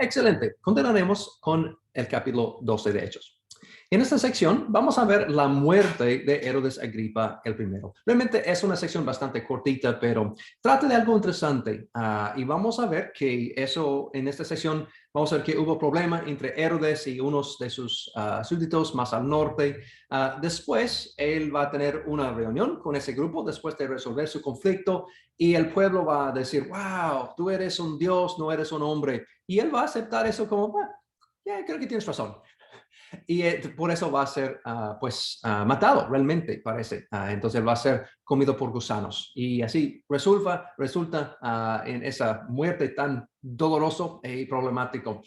Excelente. Continuaremos con el capítulo 12 de Hechos. En esta sección vamos a ver la muerte de Herodes Agripa el primero. Realmente es una sección bastante cortita, pero trata de algo interesante. Y vamos a ver que eso, en esta sección, vamos a ver que hubo problema entre Herodes y unos de sus súbditos más al norte. Después, él va a tener una reunión con ese grupo después de resolver su conflicto y el pueblo va a decir, wow, tú eres un Dios, no eres un hombre. Y él va a aceptar eso como, creo que tienes razón. Y por eso va a ser matado, realmente parece. Entonces va a ser comido por gusanos. Y así resulta en esa muerte tan doloroso y problemático.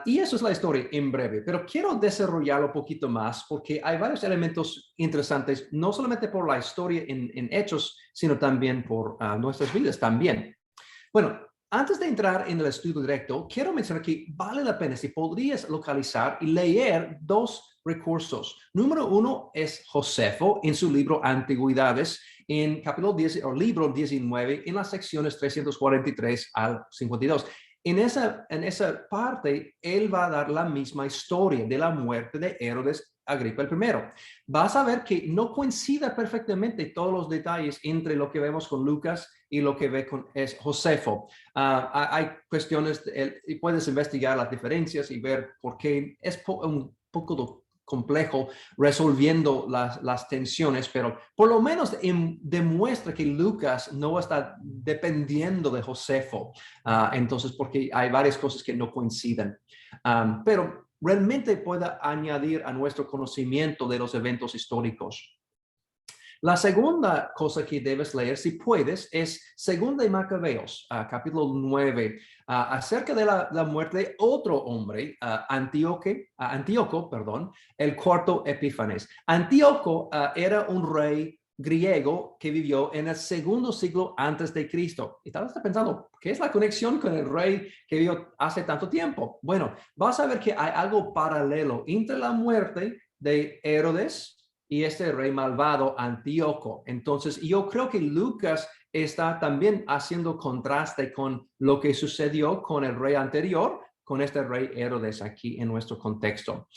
Y eso es la historia en breve. Pero quiero desarrollarlo un poquito más porque hay varios elementos interesantes, no solamente por la historia en Hechos, sino también por nuestras vidas también. Bueno, antes de entrar en el estudio directo, quiero mencionar que vale la pena si podrías localizar y leer dos recursos. Número uno es Josefo en su libro Antigüedades, en capítulo 10 o libro 19, en las secciones 343 al 52. En esa parte, él va a dar la misma historia de la muerte de Herodes Agripa el primero. Vas a ver que no coincide perfectamente todos los detalles entre lo que vemos con Lucas y lo que ve con Josefo. Hay cuestiones, y puedes investigar las diferencias y ver por qué es un poco complejo resolviendo las tensiones, pero por lo menos demuestra que Lucas no está dependiendo de Josefo. Entonces, porque hay varias cosas que no coinciden. Pero realmente pueda añadir a nuestro conocimiento de los eventos históricos. La segunda cosa que debes leer, si puedes, es Segunda de Macabeos, capítulo 9, acerca de la muerte de otro hombre, Antíoco, el cuarto Epífanes. Antíoco era un rey griego que vivió en el segundo siglo antes de Cristo. Y tal vez está pensando, ¿qué es la conexión con el rey que vivió hace tanto tiempo? Bueno, vas a ver que hay algo paralelo entre la muerte de Herodes y este rey malvado Antíoco. Entonces, yo creo que Lucas está también haciendo contraste con lo que sucedió con el rey anterior, con este rey Herodes aquí en nuestro contexto.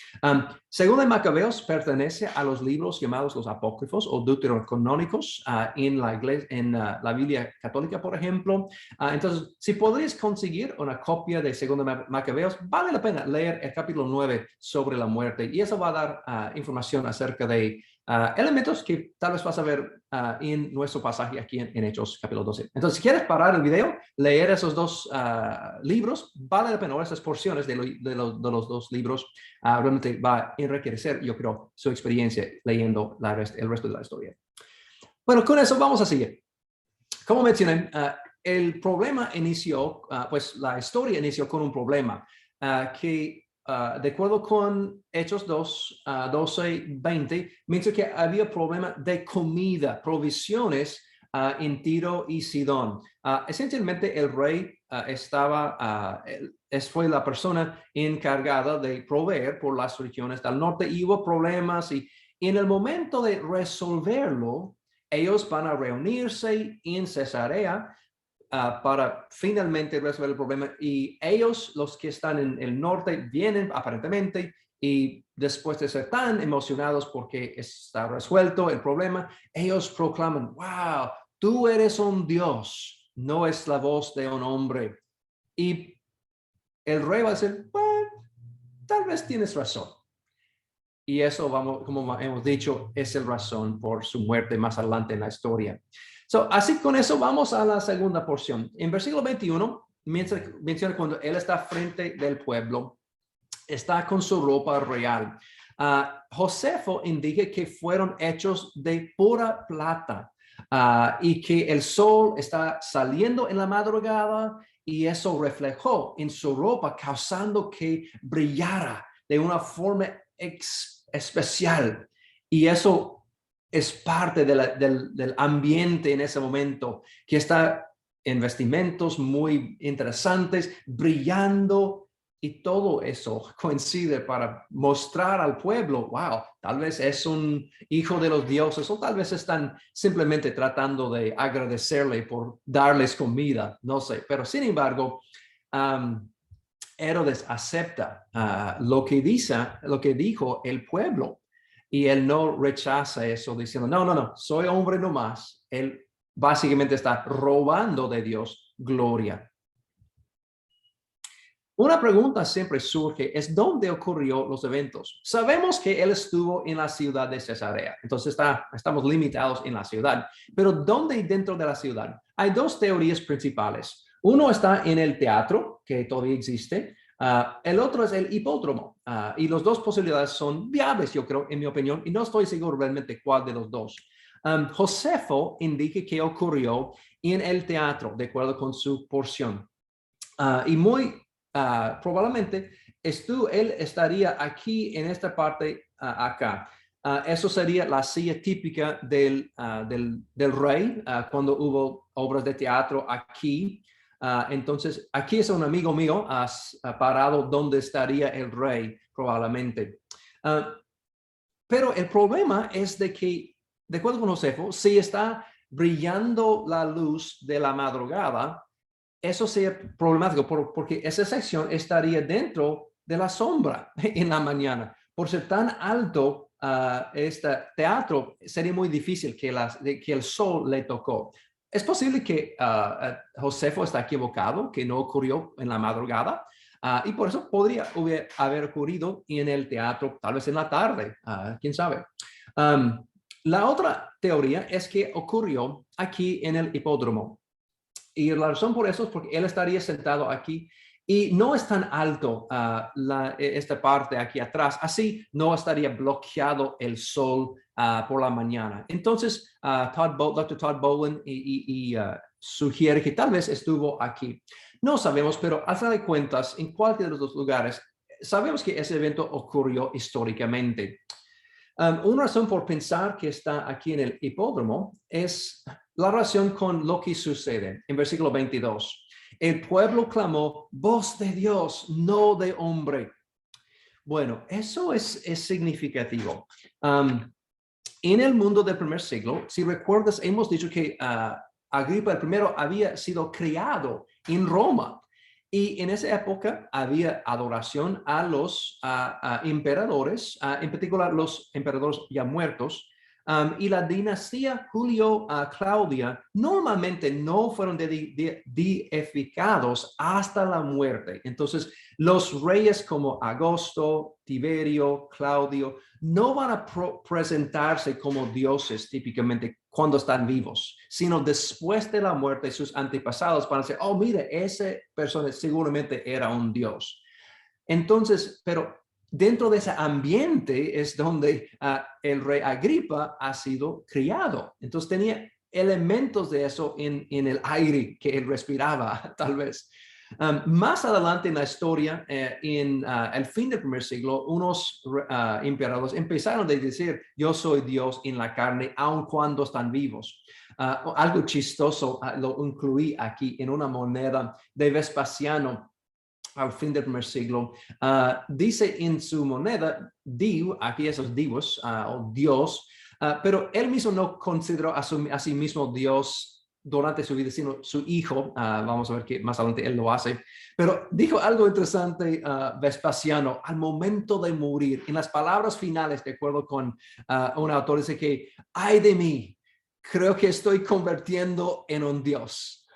Según el Macabeos, pertenece a los libros llamados los apócrifos o deuterocanónicos en la iglesia, en la Biblia católica, por ejemplo. Entonces, si podrías conseguir una copia de Según Macabeos, vale la pena leer el capítulo 9 sobre la muerte y eso va a dar información acerca de elementos que tal vez vas a ver en nuestro pasaje aquí en Hechos capítulo 12. Entonces, si quieres parar el video, leer esos dos libros, vale la pena, o esas porciones de los dos libros, realmente va a enriquecer, yo creo, su experiencia leyendo el resto de la historia. Bueno, con eso vamos a seguir. Como mencioné, el problema inició, pues la historia inició con un problema que de acuerdo con Hechos 2, 12, 20, menciona que había problema de comida, provisiones en Tiro y Sidón. Esencialmente, el rey fue la persona encargada de proveer por las regiones del norte y hubo problemas y en el momento de resolverlo, ellos van a reunirse en Cesarea para finalmente resolver el problema y ellos, los que están en el norte, vienen aparentemente y después de ser tan emocionados porque está resuelto el problema, ellos proclaman, wow, tú eres un Dios, no es la voz de un hombre. Y el rey va a decir, bueno, tal vez tienes razón. Y eso, como hemos dicho, es la razón por su muerte más adelante en la historia. Así con eso vamos a la segunda porción. En versículo 21 menciona cuando él está frente del pueblo, está con su ropa real. Josefo indica que fueron hechos de pura plata y que el sol está saliendo en la madrugada y eso reflejó en su ropa, causando que brillara de una forma especial. Y eso es parte del ambiente en ese momento, que está en vestimentos muy interesantes, brillando, y todo eso coincide para mostrar al pueblo, wow, tal vez es un hijo de los dioses o tal vez están simplemente tratando de agradecerle por darles comida, no sé, pero sin embargo, Herodes acepta lo que dijo el pueblo y él no rechaza eso diciendo, no, soy hombre nomás. Él básicamente está robando de Dios gloria. Una pregunta siempre surge, es ¿dónde ocurrió los eventos? Sabemos que él estuvo en la ciudad de Cesarea, entonces estamos limitados en la ciudad, pero ¿dónde dentro de la ciudad? Hay dos teorías principales. Uno está en el teatro, que todavía existe, el otro es el hipódromo, y las dos posibilidades son viables, yo creo, en mi opinión, y no estoy seguro realmente cuál de los dos. Josefo indica que ocurrió en el teatro, de acuerdo con su porción. Y muy probablemente él estaría aquí en esta parte acá. Eso sería la silla típica del rey cuando hubo obras de teatro aquí. Entonces, aquí es un amigo mío parado donde estaría el rey probablemente. Pero el problema es de que, de acuerdo con Josefo, si está brillando la luz de la madrugada, eso sería problemático porque esa sección estaría dentro de la sombra en la mañana. Por ser tan alto, este teatro sería muy difícil que el sol le tocó. Es posible que Josefo está equivocado, que no ocurrió en la madrugada, y por eso podría haber ocurrido en el teatro, tal vez en la tarde, quién sabe. La otra teoría es que ocurrió aquí en el hipódromo. Y la razón por eso es porque él estaría sentado aquí y no es tan alto esta parte aquí atrás, así no estaría bloqueado el sol por la mañana. Entonces, Dr. Todd Bowen sugiere que tal vez estuvo aquí. No sabemos, pero al final de cuentas, en cualquiera de los dos lugares, sabemos que ese evento ocurrió históricamente. Una razón por pensar que está aquí en el hipódromo es la relación con lo que sucede en versículo 22. El pueblo clamó, voz de Dios, no de hombre. Bueno, eso es significativo. En el mundo del primer siglo, si recuerdas, hemos dicho que Agripa I había sido criado en Roma. Y en esa época había adoración a los emperadores, en particular los emperadores ya muertos, y la dinastía Julio-Claudia normalmente no fueron deificados hasta la muerte. Entonces, los reyes como Augusto, Tiberio, Claudio, no van a presentarse como dioses típicamente cuando están vivos, sino después de la muerte de sus antepasados van a decir, oh, mire, esa persona seguramente era un dios. Entonces, pero dentro de ese ambiente es donde el rey Agripa ha sido criado. Entonces tenía elementos de eso en el aire que él respiraba, tal vez. Más adelante en la historia, en el fin del primer siglo, unos emperadores empezaron a decir, yo soy Dios en la carne, aun cuando están vivos. Algo chistoso lo incluí aquí en una moneda de Vespasiano al fin del primer siglo. Dice en su moneda, Div, aquí esos divos, o Dios, pero él mismo no consideró a sí mismo Dios durante su vida, sino su hijo. Vamos a ver que más adelante él lo hace. Pero dijo algo interesante Vespasiano al momento de morir. En las palabras finales, de acuerdo con un autor, dice que, ay de mí, creo que estoy convirtiendo en un Dios.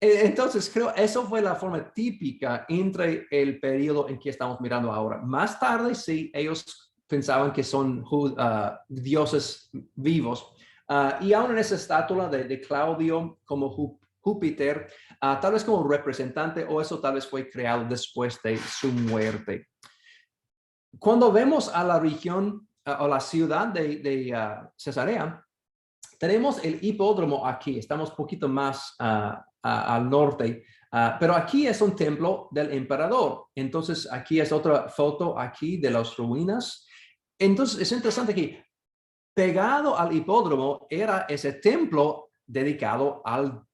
Entonces, creo eso fue la forma típica entre el periodo en que estamos mirando ahora. Más tarde, sí, ellos pensaban que son dioses vivos. Y aún en esa estatua de Claudio como Júpiter, tal vez como representante, o eso tal vez fue creado después de su muerte. Cuando vemos a la región o la ciudad de Cesarea, tenemos el hipódromo aquí, estamos un poquito más al norte, pero aquí es un templo del emperador. Entonces aquí es otra foto aquí de las ruinas. Entonces es interesante que pegado al hipódromo era ese templo dedicado a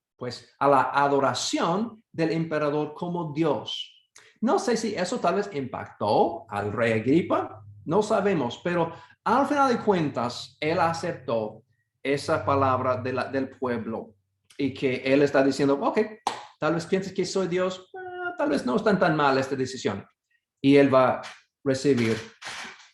la adoración del emperador como Dios. No sé si eso tal vez impactó al rey Agripa, no sabemos, pero al final de cuentas, él aceptó esa palabra del pueblo y que él está diciendo, ok, tal vez pienses que soy Dios, tal vez no es tan mal esta decisión. Y él va a recibir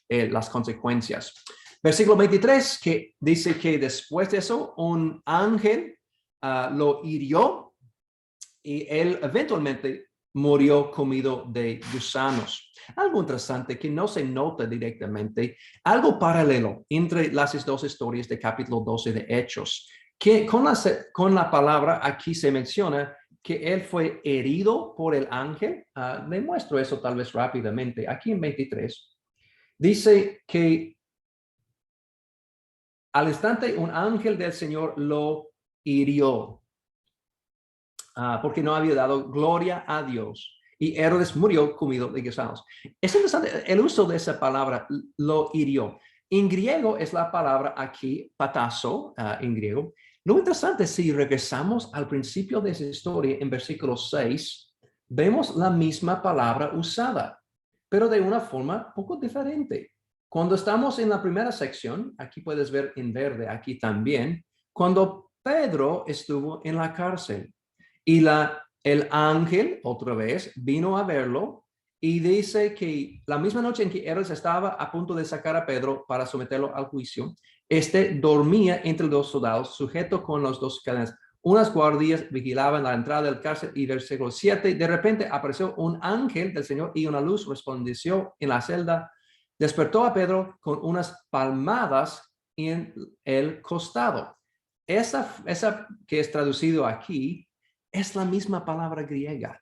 las consecuencias. Versículo 23, que dice que después de eso, un ángel lo hirió y él eventualmente murió comido de gusanos. Algo interesante que no se nota directamente, algo paralelo entre las dos historias de capítulo 12 de Hechos, que con la palabra aquí se menciona que él fue herido por el ángel. Le muestro eso tal vez rápidamente. Aquí en 23 dice que al instante un ángel del Señor lo hirió. Porque no había dado gloria a Dios. Y Herodes murió comido de gusanos. Es interesante, el uso de esa palabra, lo hirió. En griego es la palabra aquí, patazo, en griego. Lo interesante, si regresamos al principio de esa historia, en versículo 6, vemos la misma palabra usada, pero de una forma poco diferente. Cuando estamos en la primera sección, aquí puedes ver en verde, aquí también, cuando Pedro estuvo en la cárcel. Y el ángel, otra vez, vino a verlo y dice que la misma noche en que Herodes estaba a punto de sacar a Pedro para someterlo al juicio, dormía entre dos soldados, sujeto con las dos cadenas. Unas guardias vigilaban la entrada del cárcel y versículo 7, de repente apareció un ángel del Señor y una luz resplandeció en la celda. Despertó a Pedro con unas palmadas en el costado. Esa que es traducido aquí es la misma palabra griega.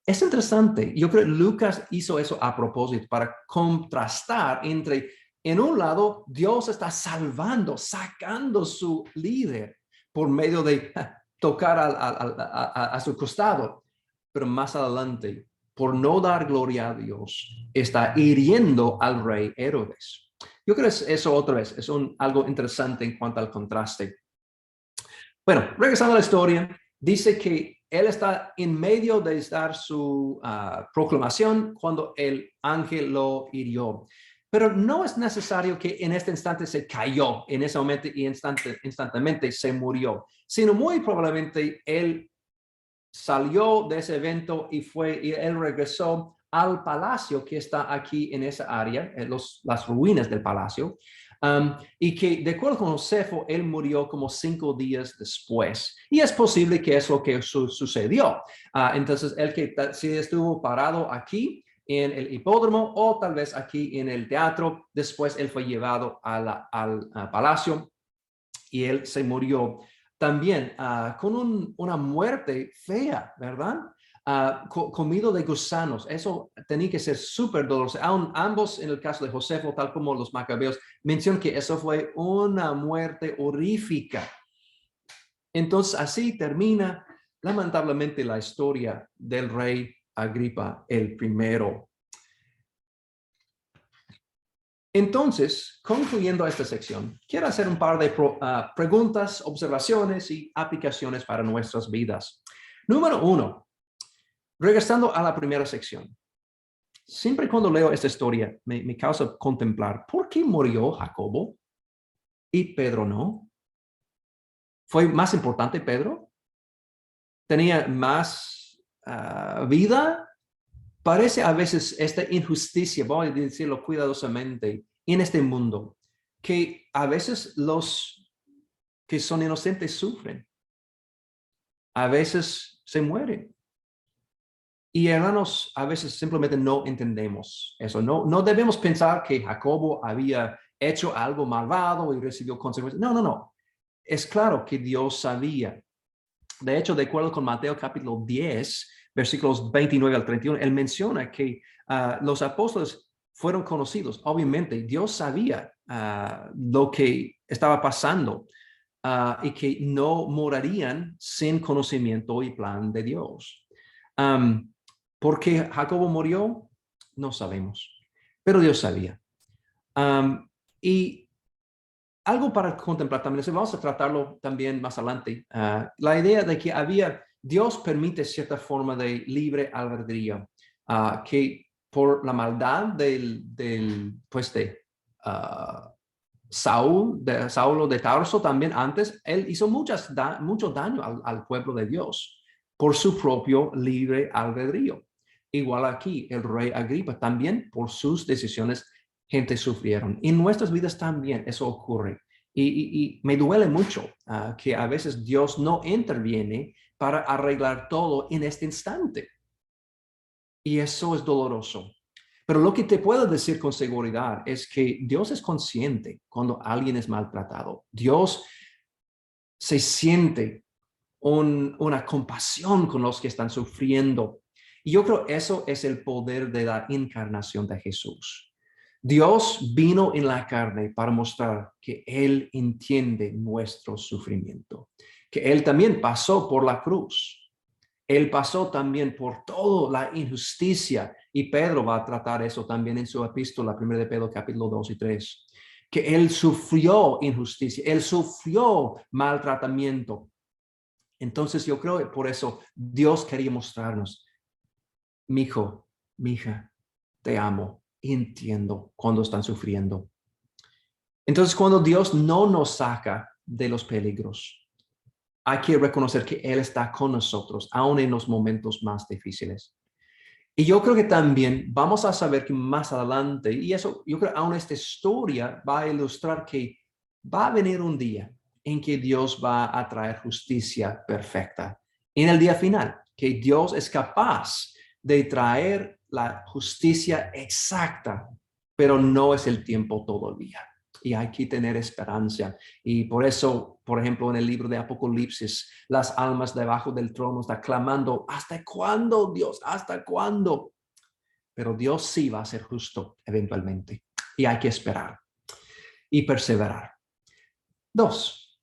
Es interesante. Yo creo que Lucas hizo eso a propósito para contrastar entre, en un lado, Dios está salvando, sacando su líder por medio de tocar a su costado, pero más adelante, por no dar gloria a Dios, está hiriendo al rey Herodes. Yo creo que eso otra vez es algo interesante en cuanto al contraste. Bueno, regresando a la historia, dice que él está en medio de dar su proclamación cuando el ángel lo hirió. Pero no es necesario que en este instante se cayó, en ese momento y instantáneamente se murió, sino muy probablemente él salió de ese evento y él regresó al palacio que está aquí en esa área, las ruinas del palacio. Y que de acuerdo con Josefo, él murió como 5 días después. Y es posible que es lo que sucedió. Entonces, él que si estuvo parado aquí en el hipódromo o tal vez aquí en el teatro, después él fue llevado al palacio y él se murió también con una muerte fea, ¿verdad? Comido de gusanos. Eso tenía que ser súper doloroso. Ambos, en el caso de Josefo, tal como los macabeos, mencionan que eso fue una muerte horrífica. Entonces, así termina lamentablemente la historia del rey Agripa el primero. Entonces, concluyendo esta sección, quiero hacer un par de preguntas, observaciones y aplicaciones para nuestras vidas. Número 1, regresando a la primera sección. Siempre cuando leo esta historia me causa contemplar, ¿por qué murió Jacobo y Pedro no? ¿Fue más importante Pedro? ¿Tenía más vida? Parece a veces esta injusticia, voy a decirlo cuidadosamente, en este mundo, que a veces los que son inocentes sufren, a veces se mueren. Y hermanos, a veces simplemente no entendemos eso. No debemos pensar que Jacobo había hecho algo malvado y recibió consecuencias. No. Es claro que Dios sabía. De hecho, de acuerdo con Mateo capítulo 10, versículos 29 al 31, él menciona que los apóstoles fueron conocidos. Obviamente, Dios sabía lo que estaba pasando y que no morarían sin conocimiento y plan de Dios. ¿Por qué Jacobo murió? No sabemos, pero Dios sabía. Y algo para contemplar también, vamos a tratarlo también más adelante, la idea de que Dios permite cierta forma de libre albedrío, que por la maldad de Saulo de Tarso también antes, él hizo mucho daño al pueblo de Dios. por su propio libre albedrío. Igual aquí, el rey Agripa también por sus decisiones, gente sufrieron. En nuestras vidas también eso ocurre. Y me duele mucho que a veces Dios no interviene para arreglar todo en este instante. Y eso es doloroso. Pero lo que te puedo decir con seguridad es que Dios es consciente cuando alguien es maltratado. Dios se siente una compasión con los que están sufriendo. Y yo creo que eso es el poder de la encarnación de Jesús. Dios vino en la carne para mostrar que Él entiende nuestro sufrimiento, que Él también pasó por la cruz. Él pasó también por toda la injusticia y Pedro va a tratar eso también en su epístola, 1 de Pedro, capítulo 2 y 3, que Él sufrió injusticia, Él sufrió maltratamiento. Entonces yo creo que por eso Dios quería mostrarnos, mi hijo, mi hija, te amo, entiendo cuando están sufriendo. Entonces cuando Dios no nos saca de los peligros, hay que reconocer que Él está con nosotros, aún en los momentos más difíciles. Y yo creo que también vamos a saber que más adelante, y eso yo creo que aún esta historia va a ilustrar que va a venir un día en que Dios va a traer justicia perfecta. En el día final, que Dios es capaz de traer la justicia exacta, pero no es el tiempo todavía. Y hay que tener esperanza. Y por eso, por ejemplo, en el libro de Apocalipsis, las almas debajo del trono están clamando, ¿hasta cuándo, Dios? ¿Hasta cuándo? Pero Dios sí va a ser justo eventualmente. Y hay que esperar y perseverar. 2.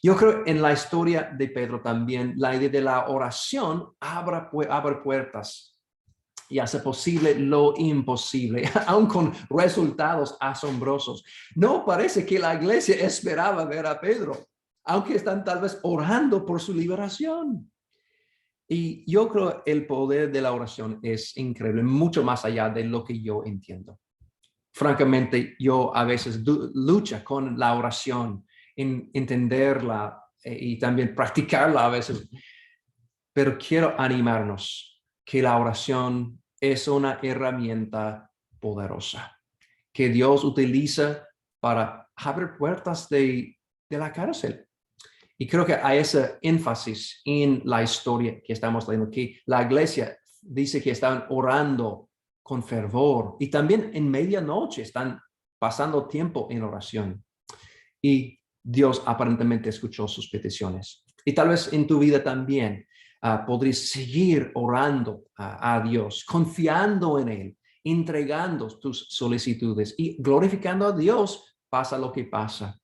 Yo creo en la historia de Pedro también, la idea de la oración abre puertas y hace posible lo imposible, aun con resultados asombrosos. No parece que la iglesia esperaba ver a Pedro, aunque están tal vez orando por su liberación. Y yo creo el poder de la oración es increíble, mucho más allá de lo que yo entiendo. Francamente, yo a veces lucho con la oración, en entenderla y también practicarla a veces. Pero quiero animarnos que la oración es una herramienta poderosa que Dios utiliza para abrir puertas de la cárcel. Y creo que hay ese énfasis en la historia que estamos leyendo, que la iglesia dice que están orando con fervor y también en medianoche están pasando tiempo en oración. Y Dios aparentemente escuchó sus peticiones. Y tal vez en tu vida también podrías seguir orando a Dios, confiando en Él, entregando tus solicitudes y glorificando a Dios, pasa lo que pasa.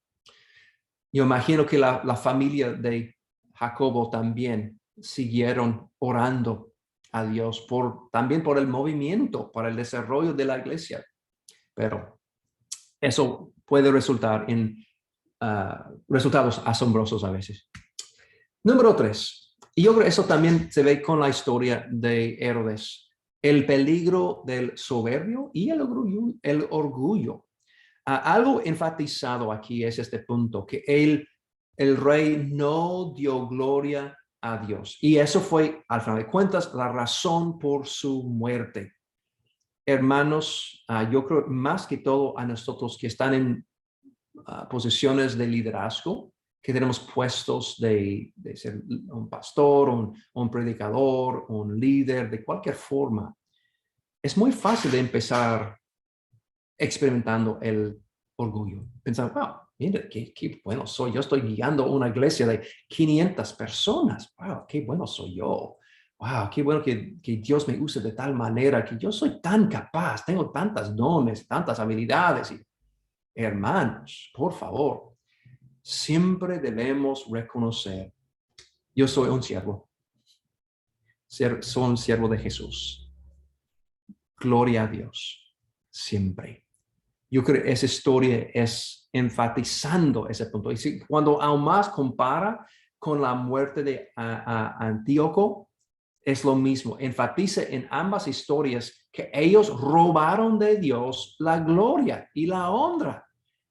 Yo imagino que la familia de Jacobo también siguieron orando a Dios también por el movimiento, para el desarrollo de la iglesia. Pero eso puede resultar en resultados asombrosos a veces. Número 3. Y yo creo que eso también se ve con la historia de Herodes. El peligro del soberbio y el orgullo. Algo enfatizado aquí es este punto, que el rey no dio gloria a Dios. Y eso fue, al final de cuentas, la razón por su muerte. Hermanos, yo creo más que todo a nosotros que están en posiciones de liderazgo, que tenemos puestos de ser un pastor, un predicador, un líder, de cualquier forma. Es muy fácil de empezar experimentando el orgullo. Pensar, wow, mira, qué bueno soy. Yo estoy guiando una iglesia de 500 personas. Wow, qué bueno soy yo. Wow, qué bueno que Dios me use de tal manera que yo soy tan capaz, tengo tantas dones, tantas habilidades. Y, hermanos, por favor, siempre debemos reconocer, yo soy un siervo. Soy un siervo de Jesús. Gloria a Dios, siempre. Yo creo que esa historia es enfatizando ese punto. Y cuando aún más compara con la muerte de Antíoco, es lo mismo. Enfatiza en ambas historias que ellos robaron de Dios la gloria y la honra.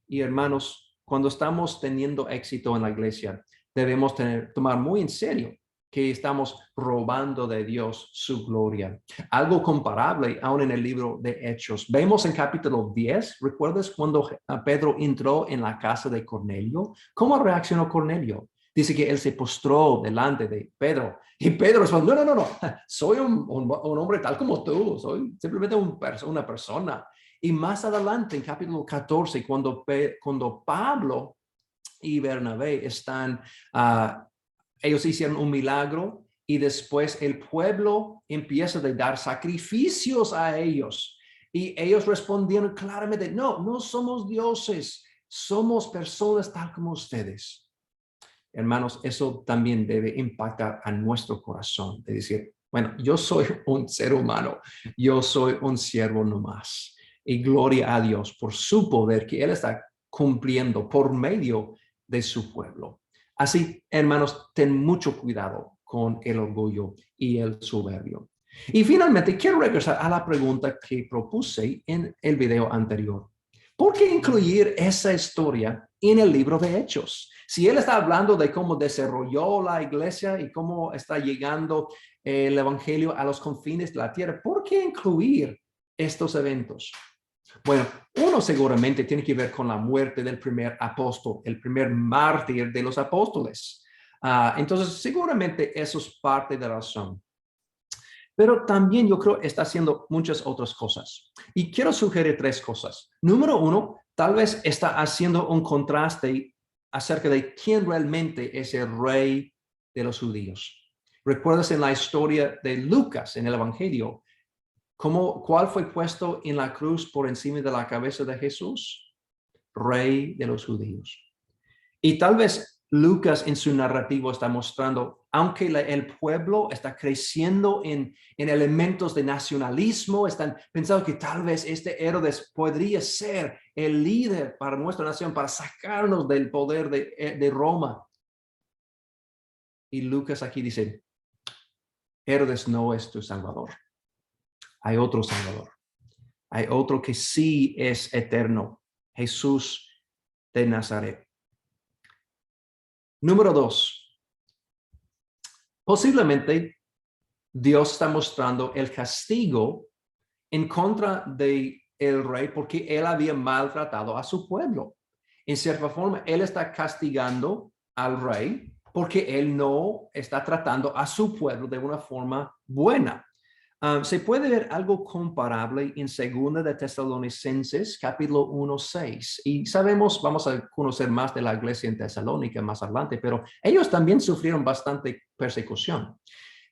Y hermanos, cuando estamos teniendo éxito en la iglesia, debemos tomar muy en serio que estamos robando de Dios su gloria. Algo comparable aún en el libro de Hechos. Vemos en capítulo 10, ¿recuerdas cuando Pedro entró en la casa de Cornelio? ¿Cómo reaccionó Cornelio? Dice que él se postró delante de Pedro. Y Pedro respondió, no, soy un hombre tal como tú, soy simplemente una persona. Y más adelante, en capítulo 14, cuando Pablo y Bernabé están, ellos hicieron un milagro y después el pueblo empieza a dar sacrificios a ellos. Y ellos respondieron claramente, no somos dioses, somos personas tal como ustedes. Hermanos, eso también debe impactar a nuestro corazón, de decir, bueno, yo soy un ser humano, yo soy un siervo nomás. Y gloria a Dios por su poder que Él está cumpliendo por medio de su pueblo. Así, hermanos, ten mucho cuidado con el orgullo y el soberbio. Y finalmente, quiero regresar a la pregunta que propuse en el video anterior. ¿Por qué incluir esa historia en el libro de Hechos? Si él está hablando de cómo desarrolló la iglesia y cómo está llegando el evangelio a los confines de la tierra, ¿por qué incluir estos eventos? Bueno, uno seguramente tiene que ver con la muerte del primer apóstol, el primer mártir de los apóstoles. Entonces, seguramente eso es parte de la razón. Pero también yo creo que está haciendo muchas otras cosas. Y quiero sugerir tres cosas. Número uno, tal vez está haciendo un contraste acerca de quién realmente es el rey de los judíos. ¿Recuerdas en la historia de Lucas, en el Evangelio, cuál fue puesto en la cruz por encima de la cabeza de Jesús? Rey de los judíos. Y tal vez Lucas en su narrativo está mostrando, aunque el pueblo está creciendo en elementos de nacionalismo, están pensando que tal vez este Herodes podría ser el líder para nuestra nación, para sacarnos del poder de Roma. Y Lucas aquí dice, Herodes no es tu salvador. Hay otro salvador. Hay otro que sí es eterno, Jesús de Nazaret. Número dos, posiblemente Dios está mostrando el castigo en contra de el rey porque él había maltratado a su pueblo. En cierta forma, él está castigando al rey porque él no está tratando a su pueblo de una forma buena. Se puede ver algo comparable en 2 de Tesalonicenses, capítulo 1:6. Y sabemos, vamos a conocer más de la iglesia en Tesalónica más adelante, pero ellos también sufrieron bastante persecución.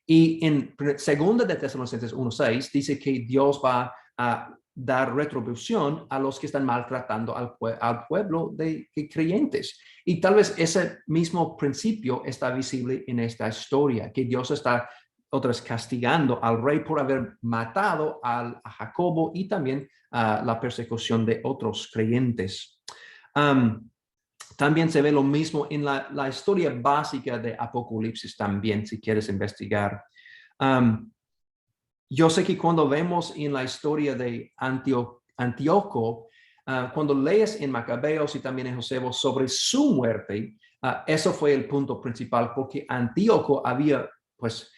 Y en 2 de Tesalonicenses 1:6 dice que Dios va a dar retribución a los que están maltratando al pueblo de creyentes. Y tal vez ese mismo principio está visible en esta historia, que Dios está otras castigando al rey por haber matado a Jacobo y también la persecución de otros creyentes. También se ve lo mismo en la historia básica de Apocalipsis también, si quieres investigar. Yo sé que cuando vemos en la historia de Antíoco, cuando lees en Macabeos y también en Josebo sobre su muerte, eso fue el punto principal, porque Antíoco había pues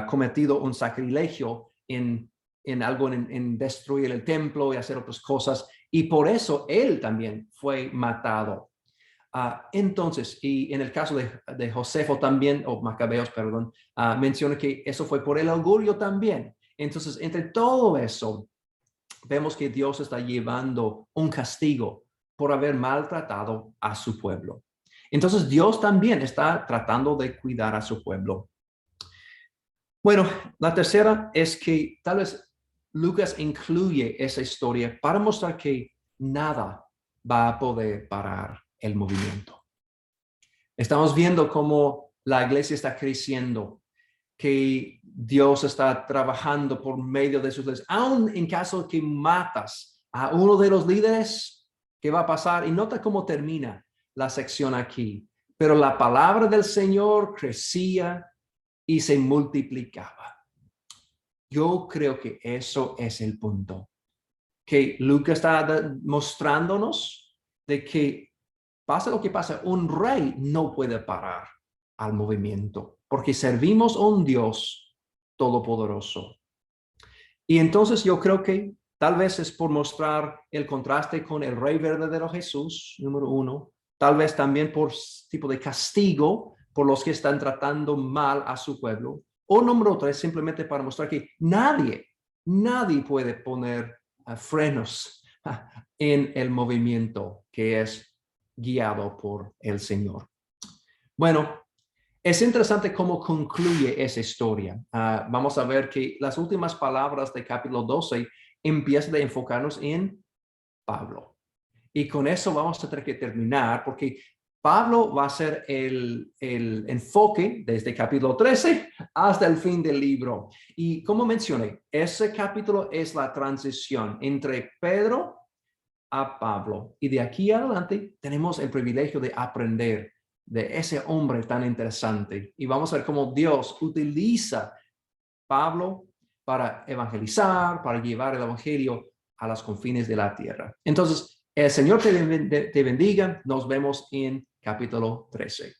cometido un sacrilegio en algo, en destruir el templo y hacer otras cosas, y por eso él también fue matado. Entonces, y en el caso de Josefo también, o Macabeos, perdón, menciona que eso fue por el orgullo también. Entonces, entre todo eso, vemos que Dios está llevando un castigo por haber maltratado a su pueblo. Entonces, Dios también está tratando de cuidar a su pueblo. Bueno, la tercera es que tal vez Lucas incluye esa historia para mostrar que nada va a poder parar el movimiento. Estamos viendo cómo la iglesia está creciendo, que Dios está trabajando por medio de sus leyes. Aún en caso que matas a uno de los líderes, ¿qué va a pasar? Y nota cómo termina la sección aquí. Pero la palabra del Señor crecía y se multiplicaba. Yo creo que eso es el punto. Que Lucas está mostrándonos de que pasa lo que pasa, un rey no puede parar al movimiento. porque servimos a un Dios todopoderoso. Y entonces yo creo que tal vez es por mostrar el contraste con el Rey verdadero Jesús, número uno. Tal vez también por tipo de castigo por los que están tratando mal a su pueblo. O número tres, simplemente para mostrar que nadie puede poner frenos en el movimiento que es guiado por el Señor. Bueno, es interesante cómo concluye esa historia. Vamos a ver que las últimas palabras del capítulo 12 empiezan a enfocarnos en Pablo. Y con eso vamos a tener que terminar porque Pablo va a ser el enfoque desde el capítulo 13 hasta el fin del libro. Y como mencioné, ese capítulo es la transición entre Pedro a Pablo. Y de aquí adelante tenemos el privilegio de aprender de ese hombre tan interesante. Y vamos a ver cómo Dios utiliza Pablo para evangelizar, para llevar el evangelio a los confines de la tierra. Entonces, el Señor te bendiga. Nos vemos en capítulo 13.